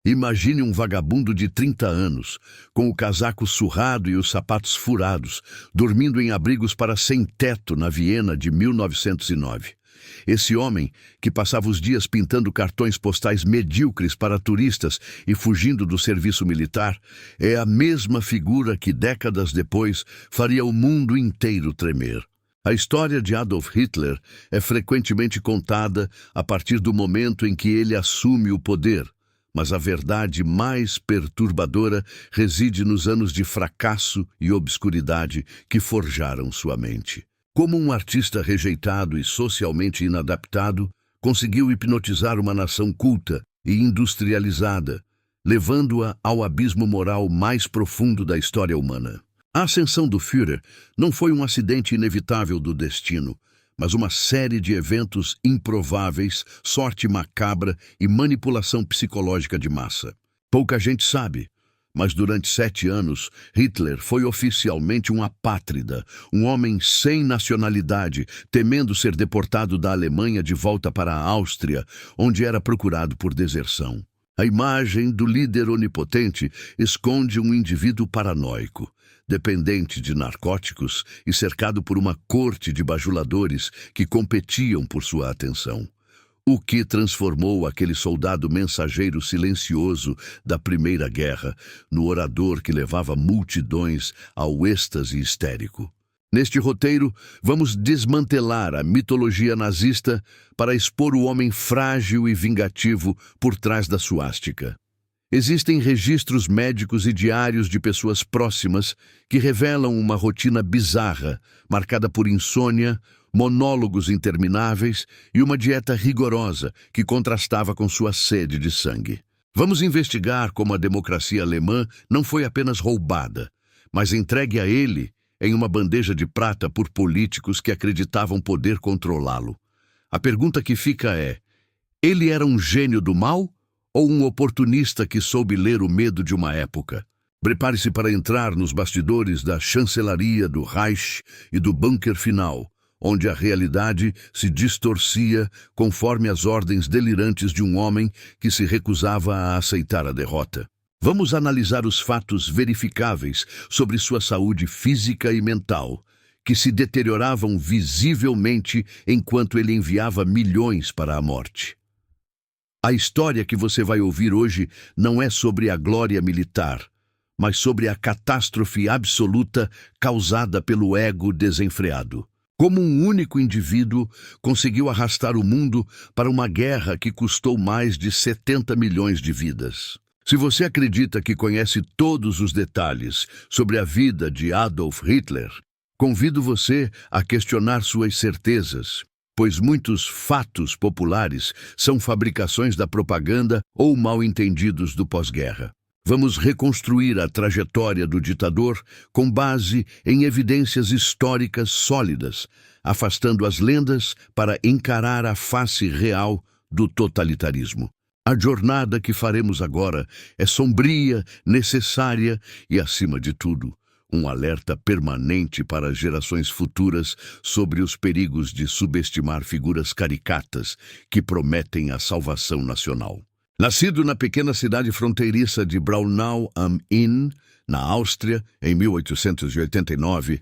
Imagine um vagabundo de 30 anos, com o casaco surrado e os sapatos furados, dormindo em abrigos para sem-teto na Viena de 1909. Esse homem, que passava os dias pintando cartões postais medíocres para turistas e fugindo do serviço militar, é a mesma figura que décadas depois faria o mundo inteiro tremer. A história de Adolf Hitler é frequentemente contada a partir do momento em que ele assume o poder. Mas a verdade mais perturbadora reside nos anos de fracasso e obscuridade que forjaram sua mente. Como um artista rejeitado e socialmente inadaptado, conseguiu hipnotizar uma nação culta e industrializada, levando-a ao abismo moral mais profundo da história humana. A ascensão do Führer não foi um acidente inevitável do destino, mas uma série de eventos improváveis, sorte macabra e manipulação psicológica de massa. Pouca gente sabe, mas durante 7 anos, Hitler foi oficialmente um apátrida, um homem sem nacionalidade, temendo ser deportado da Alemanha de volta para a Áustria, onde era procurado por deserção. A imagem do líder onipotente esconde um indivíduo paranoico, dependente de narcóticos e cercado por uma corte de bajuladores que competiam por sua atenção. O que transformou aquele soldado mensageiro silencioso da Primeira Guerra no orador que levava multidões ao êxtase histérico. Neste roteiro, vamos desmantelar a mitologia nazista para expor o homem frágil e vingativo por trás da suástica. Existem registros médicos e diários de pessoas próximas que revelam uma rotina bizarra, marcada por insônia, monólogos intermináveis e uma dieta rigorosa que contrastava com sua sede de sangue. Vamos investigar como a democracia alemã não foi apenas roubada, mas entregue a ele em uma bandeja de prata por políticos que acreditavam poder controlá-lo. A pergunta que fica é: ele era um gênio do mal ou um oportunista que soube ler o medo de uma época? Prepare-se para entrar nos bastidores da chancelaria do Reich e do bunker final, onde a realidade se distorcia conforme as ordens delirantes de um homem que se recusava a aceitar a derrota. Vamos analisar os fatos verificáveis sobre sua saúde física e mental, que se deterioravam visivelmente enquanto ele enviava milhões para a morte. A história que você vai ouvir hoje não é sobre a glória militar, mas sobre a catástrofe absoluta causada pelo ego desenfreado. Como um único indivíduo conseguiu arrastar o mundo para uma guerra que custou mais de 70 milhões de vidas. Se você acredita que conhece todos os detalhes sobre a vida de Adolf Hitler, convido você a questionar suas certezas, pois muitos fatos populares são fabricações da propaganda ou mal-entendidos do pós-guerra. Vamos reconstruir a trajetória do ditador com base em evidências históricas sólidas, afastando as lendas para encarar a face real do totalitarismo. A jornada que faremos agora é sombria, necessária e, acima de tudo, um alerta permanente para as gerações futuras sobre os perigos de subestimar figuras caricatas que prometem a salvação nacional. Nascido na pequena cidade fronteiriça de Braunau am Inn, na Áustria, em 1889,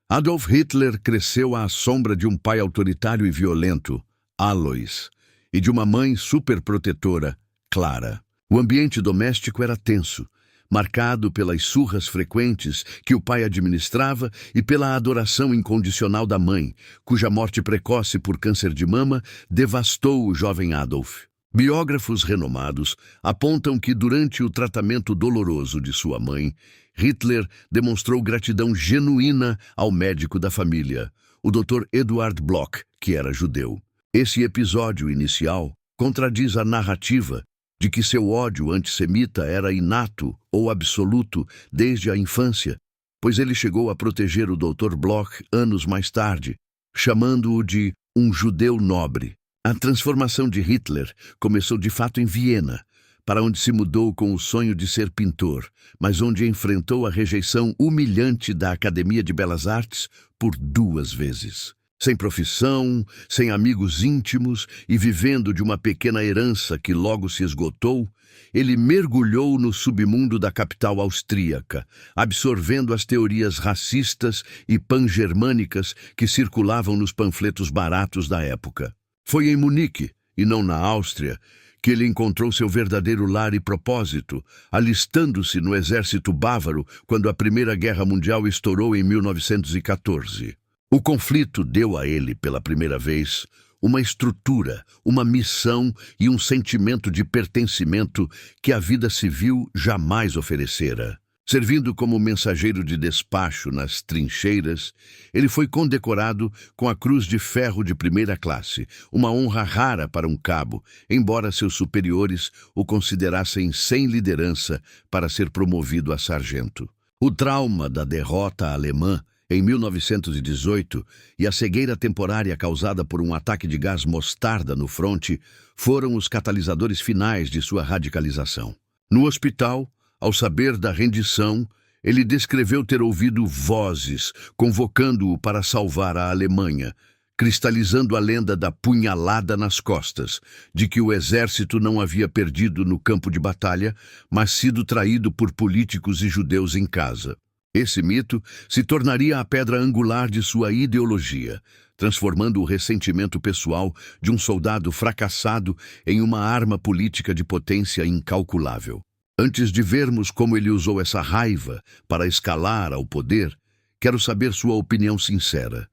Adolf Hitler cresceu à sombra de um pai autoritário e violento, Alois, e de uma mãe superprotetora, Clara. O ambiente doméstico era tenso, marcado pelas surras frequentes que o pai administrava e pela adoração incondicional da mãe, cuja morte precoce por câncer de mama devastou o jovem Adolf. Biógrafos renomados apontam que durante o tratamento doloroso de sua mãe, Hitler demonstrou gratidão genuína ao médico da família, o Dr. Eduard Bloch, que era judeu. Esse episódio inicial contradiz a narrativa de que seu ódio antissemita era inato ou absoluto desde a infância, pois ele chegou a proteger o Dr. Bloch anos mais tarde, chamando-o de um judeu nobre. A transformação de Hitler começou de fato em Viena, para onde se mudou com o sonho de ser pintor, mas onde enfrentou a rejeição humilhante da Academia de Belas Artes por 2 vezes. Sem profissão, sem amigos íntimos e vivendo de uma pequena herança que logo se esgotou, ele mergulhou no submundo da capital austríaca, absorvendo as teorias racistas e pangermânicas que circulavam nos panfletos baratos da época. Foi em Munique, e não na Áustria, que ele encontrou seu verdadeiro lar e propósito, alistando-se no exército bávaro quando a Primeira Guerra Mundial estourou em 1914. O conflito deu a ele, pela primeira vez, uma estrutura, uma missão e um sentimento de pertencimento que a vida civil jamais oferecera. Servindo como mensageiro de despacho nas trincheiras, ele foi condecorado com a Cruz de Ferro de primeira classe, uma honra rara para um cabo, embora seus superiores o considerassem sem liderança para ser promovido a sargento. O trauma da derrota alemã em 1918 e a cegueira temporária causada por um ataque de gás mostarda no fronte foram os catalisadores finais de sua radicalização. No hospital, ao saber da rendição, ele descreveu ter ouvido vozes convocando-o para salvar a Alemanha, cristalizando a lenda da punhalada nas costas, de que o exército não havia perdido no campo de batalha, mas sido traído por políticos e judeus em casa. Esse mito se tornaria a pedra angular de sua ideologia, transformando o ressentimento pessoal de um soldado fracassado em uma arma política de potência incalculável. Antes de vermos como ele usou essa raiva para escalar ao poder, quero saber sua opinião sincera.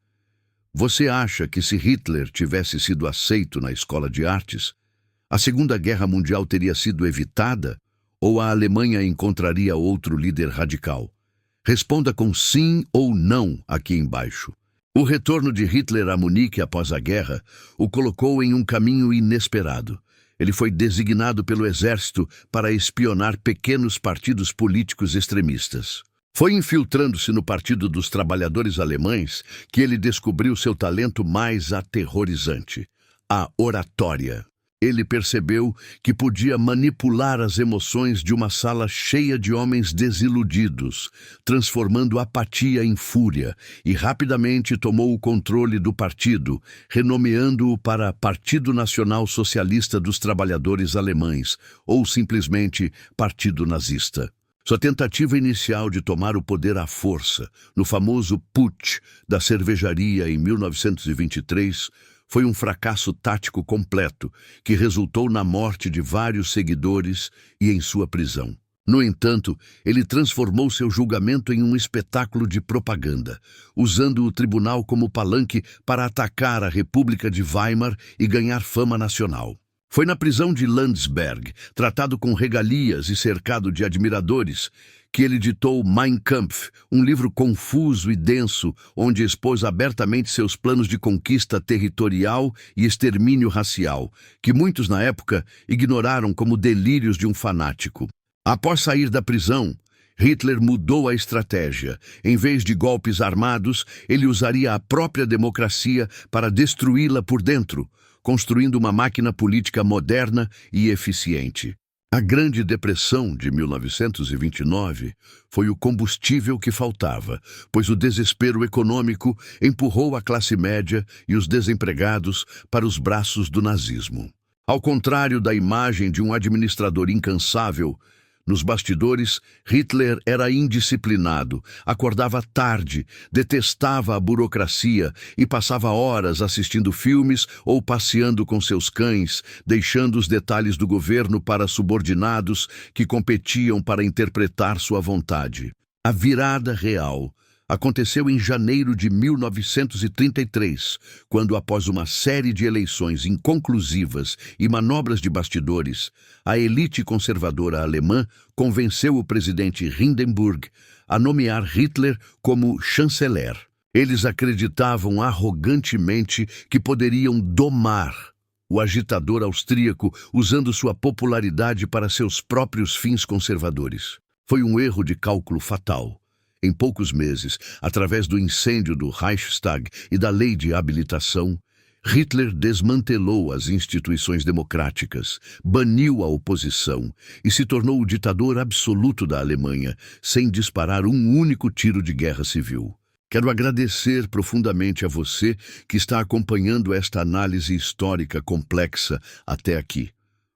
Você acha que se Hitler tivesse sido aceito na escola de artes, a Segunda Guerra Mundial teria sido evitada ou a Alemanha encontraria outro líder radical? Responda com sim ou não aqui embaixo. O retorno de Hitler a Munique após a guerra o colocou em um caminho inesperado. Ele foi designado pelo exército para espionar pequenos partidos políticos extremistas. Foi infiltrando-se no Partido dos Trabalhadores Alemães que ele descobriu seu talento mais aterrorizante: a oratória. Ele percebeu que podia manipular as emoções de uma sala cheia de homens desiludidos, transformando apatia em fúria, e rapidamente tomou o controle do partido, renomeando-o para Partido Nacional Socialista dos Trabalhadores Alemães, ou simplesmente Partido Nazista. Sua tentativa inicial de tomar o poder à força, no famoso Putsch da cervejaria em 1923, foi um fracasso tático completo que resultou na morte de vários seguidores e em sua prisão. No entanto, ele transformou seu julgamento em um espetáculo de propaganda, usando o tribunal como palanque para atacar a República de Weimar e ganhar fama nacional. Foi na prisão de Landsberg, tratado com regalias e cercado de admiradores, que ele ditou Mein Kampf, um livro confuso e denso, onde expôs abertamente seus planos de conquista territorial e extermínio racial, que muitos na época ignoraram como delírios de um fanático. Após sair da prisão, Hitler mudou a estratégia. Em vez de golpes armados, ele usaria a própria democracia para destruí-la por dentro, construindo uma máquina política moderna e eficiente. A Grande Depressão de 1929 foi o combustível que faltava, pois o desespero econômico empurrou a classe média e os desempregados para os braços do nazismo. Ao contrário da imagem de um administrador incansável, nos bastidores, Hitler era indisciplinado, acordava tarde, detestava a burocracia e passava horas assistindo filmes ou passeando com seus cães, deixando os detalhes do governo para subordinados que competiam para interpretar sua vontade. A virada real aconteceu em janeiro de 1933, quando, após uma série de eleições inconclusivas e manobras de bastidores, a elite conservadora alemã convenceu o presidente Hindenburg a nomear Hitler como chanceler. Eles acreditavam arrogantemente que poderiam domar o agitador austríaco usando sua popularidade para seus próprios fins conservadores. Foi um erro de cálculo fatal. Em poucos meses, através do incêndio do Reichstag e da lei de habilitação, Hitler desmantelou as instituições democráticas, baniu a oposição e se tornou o ditador absoluto da Alemanha, sem disparar um único tiro de guerra civil. Quero agradecer profundamente a você que está acompanhando esta análise histórica complexa até aqui.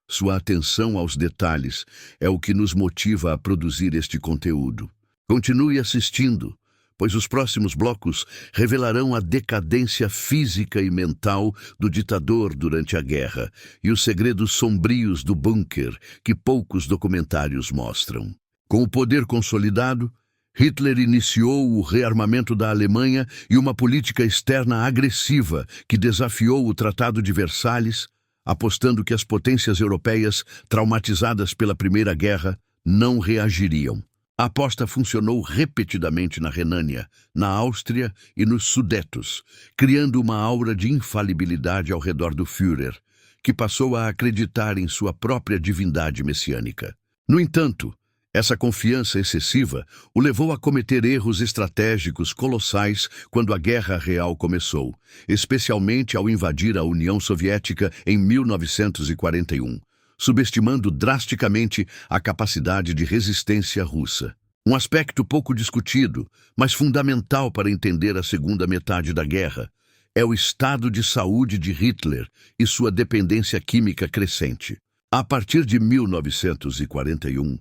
Sua atenção aos detalhes é o que nos motiva a produzir este conteúdo. Continue assistindo, pois os próximos blocos revelarão a decadência física e mental do ditador durante a guerra e os segredos sombrios do bunker que poucos documentários mostram. Com o poder consolidado, Hitler iniciou o rearmamento da Alemanha e uma política externa agressiva que desafiou o Tratado de Versalhes, apostando que as potências europeias, traumatizadas pela Primeira Guerra, não reagiriam. A aposta funcionou repetidamente na Renânia, na Áustria e nos Sudetos, criando uma aura de infalibilidade ao redor do Führer, que passou a acreditar em sua própria divindade messiânica. No entanto, essa confiança excessiva o levou a cometer erros estratégicos colossais quando a Guerra Real começou, especialmente ao invadir a União Soviética em 1941, subestimando drasticamente a capacidade de resistência russa. Um aspecto pouco discutido, mas fundamental para entender a segunda metade da guerra, é o estado de saúde de Hitler e sua dependência química crescente. A partir de 1941,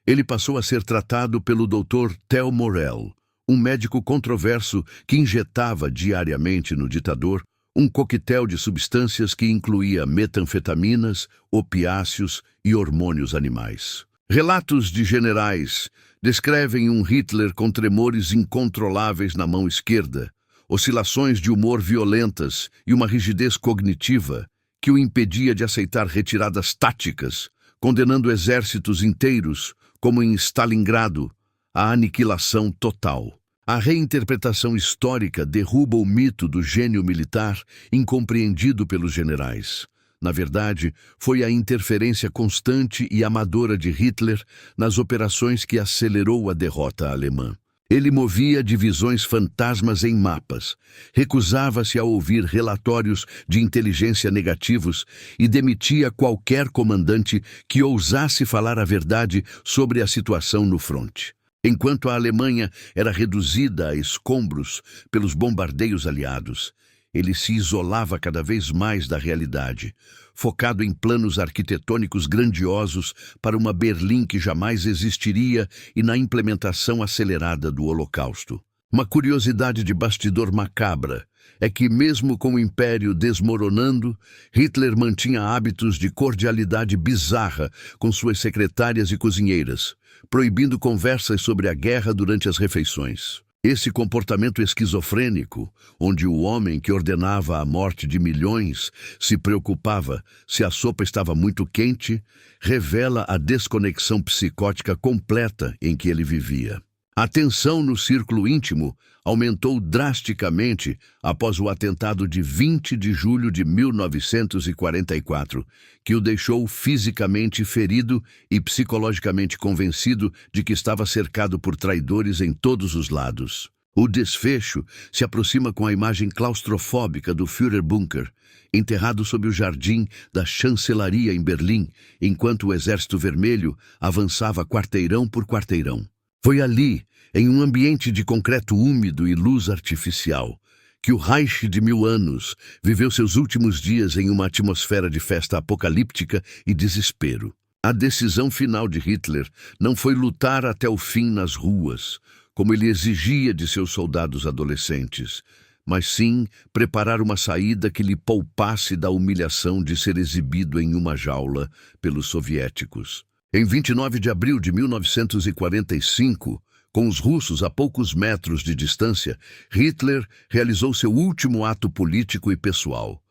ele passou a ser tratado pelo Dr. Theo Morell, um médico controverso que injetava diariamente no ditador um coquetel de substâncias que incluía metanfetaminas, opiáceos e hormônios animais. Relatos de generais descrevem um Hitler com tremores incontroláveis na mão esquerda, oscilações de humor violentas e uma rigidez cognitiva que o impedia de aceitar retiradas táticas, condenando exércitos inteiros, como em Stalingrado, à aniquilação total. A reinterpretação histórica derruba o mito do gênio militar incompreendido pelos generais. Na verdade, foi a interferência constante e amadora de Hitler nas operações que acelerou a derrota alemã. Ele movia divisões fantasmas em mapas, recusava-se a ouvir relatórios de inteligência negativos e demitia qualquer comandante que ousasse falar a verdade sobre a situação no fronte. Enquanto a Alemanha era reduzida a escombros pelos bombardeios aliados, ele se isolava cada vez mais da realidade, focado em planos arquitetônicos grandiosos para uma Berlim que jamais existiria e na implementação acelerada do Holocausto. Uma curiosidade de bastidor macabra é que, mesmo com o Império desmoronando, Hitler mantinha hábitos de cordialidade bizarra com suas secretárias e cozinheiras, proibindo conversas sobre a guerra durante as refeições. Esse comportamento esquizofrênico, onde o homem que ordenava a morte de milhões se preocupava se a sopa estava muito quente, revela a desconexão psicótica completa em que ele vivia. A tensão no círculo íntimo aumentou drasticamente após o atentado de 20 de julho de 1944, que o deixou fisicamente ferido e psicologicamente convencido de que estava cercado por traidores em todos os lados. O desfecho se aproxima com a imagem claustrofóbica do Führerbunker, enterrado sob o jardim da chancelaria em Berlim, enquanto o Exército Vermelho avançava quarteirão por quarteirão. Foi ali, em um ambiente de concreto úmido e luz artificial, que o Reich de 1000 anos viveu seus últimos dias em uma atmosfera de festa apocalíptica e desespero. A decisão final de Hitler não foi lutar até o fim nas ruas, como ele exigia de seus soldados adolescentes, mas sim preparar uma saída que lhe poupasse da humilhação de ser exibido em uma jaula pelos soviéticos. Em 29 de abril de 1945, com os russos a poucos metros de distância, Hitler realizou seu último ato político e pessoal.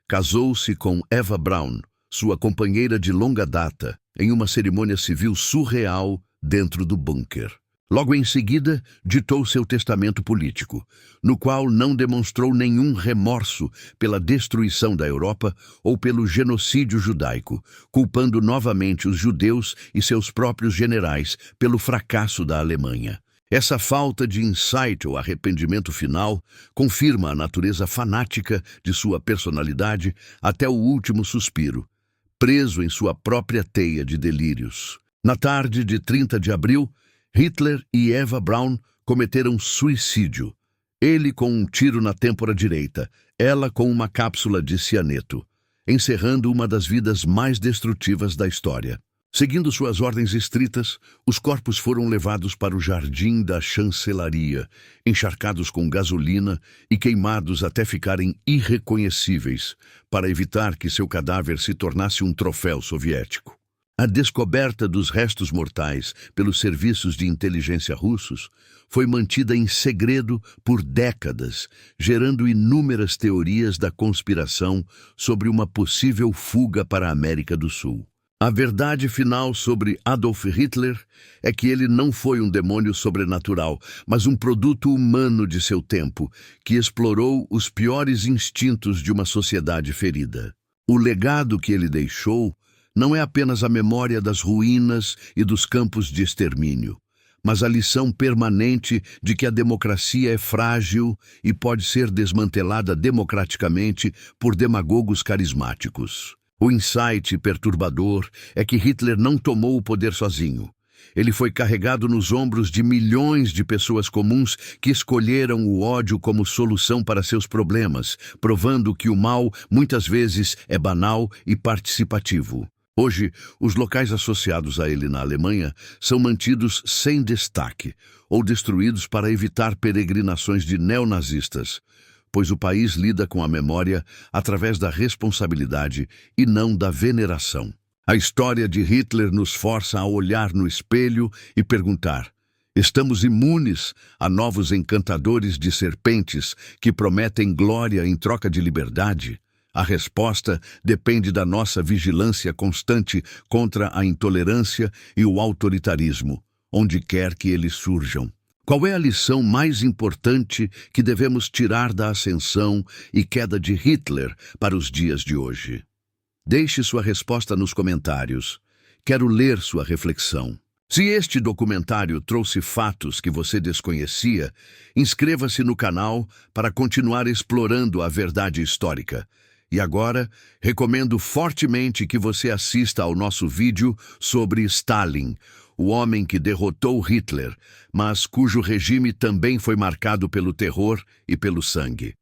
Casou-se com Eva Braun, sua companheira de longa data, em uma cerimônia civil surreal dentro do bunker. Logo em seguida, ditou seu testamento político, no qual não demonstrou nenhum remorso pela destruição da Europa ou pelo genocídio judaico, culpando novamente os judeus e seus próprios generais pelo fracasso da Alemanha. Essa falta de insight ou arrependimento final confirma a natureza fanática de sua personalidade até o último suspiro, preso em sua própria teia de delírios. Na tarde de 30 de abril, Hitler e Eva Braun cometeram suicídio, Ele com um tiro na têmpora direita, ela com uma cápsula de cianeto, encerrando uma das vidas mais destrutivas da história. Seguindo suas ordens estritas, os corpos foram levados para o jardim da chancelaria, encharcados com gasolina e queimados até ficarem irreconhecíveis, para evitar que seu cadáver se tornasse um troféu soviético. A descoberta dos restos mortais pelos serviços de inteligência russos foi mantida em segredo por décadas, gerando inúmeras teorias da conspiração sobre uma possível fuga para a América do Sul. A verdade final sobre Adolf Hitler é que ele não foi um demônio sobrenatural, mas um produto humano de seu tempo, que explorou os piores instintos de uma sociedade ferida. O legado que ele deixou não é apenas a memória das ruínas e dos campos de extermínio, mas a lição permanente de que a democracia é frágil e pode ser desmantelada democraticamente por demagogos carismáticos. O insight perturbador é que Hitler não tomou o poder sozinho. Ele foi carregado nos ombros de milhões de pessoas comuns que escolheram o ódio como solução para seus problemas, provando que o mal muitas vezes é banal e participativo. Hoje, os locais associados a ele na Alemanha são mantidos sem destaque ou destruídos para evitar peregrinações de neonazistas, pois o país lida com a memória através da responsabilidade e não da veneração. A história de Hitler nos força a olhar no espelho e perguntar: estamos imunes a novos encantadores de serpentes que prometem glória em troca de liberdade? A resposta depende da nossa vigilância constante contra a intolerância e o autoritarismo, onde quer que eles surjam. Qual é a lição mais importante que devemos tirar da ascensão e queda de Hitler para os dias de hoje? Deixe sua resposta nos comentários. Quero ler sua reflexão. Se este documentário trouxe fatos que você desconhecia, inscreva-se no canal para continuar explorando a verdade histórica. E agora, recomendo fortemente que você assista ao nosso vídeo sobre Stalin, o homem que derrotou Hitler, mas cujo regime também foi marcado pelo terror e pelo sangue.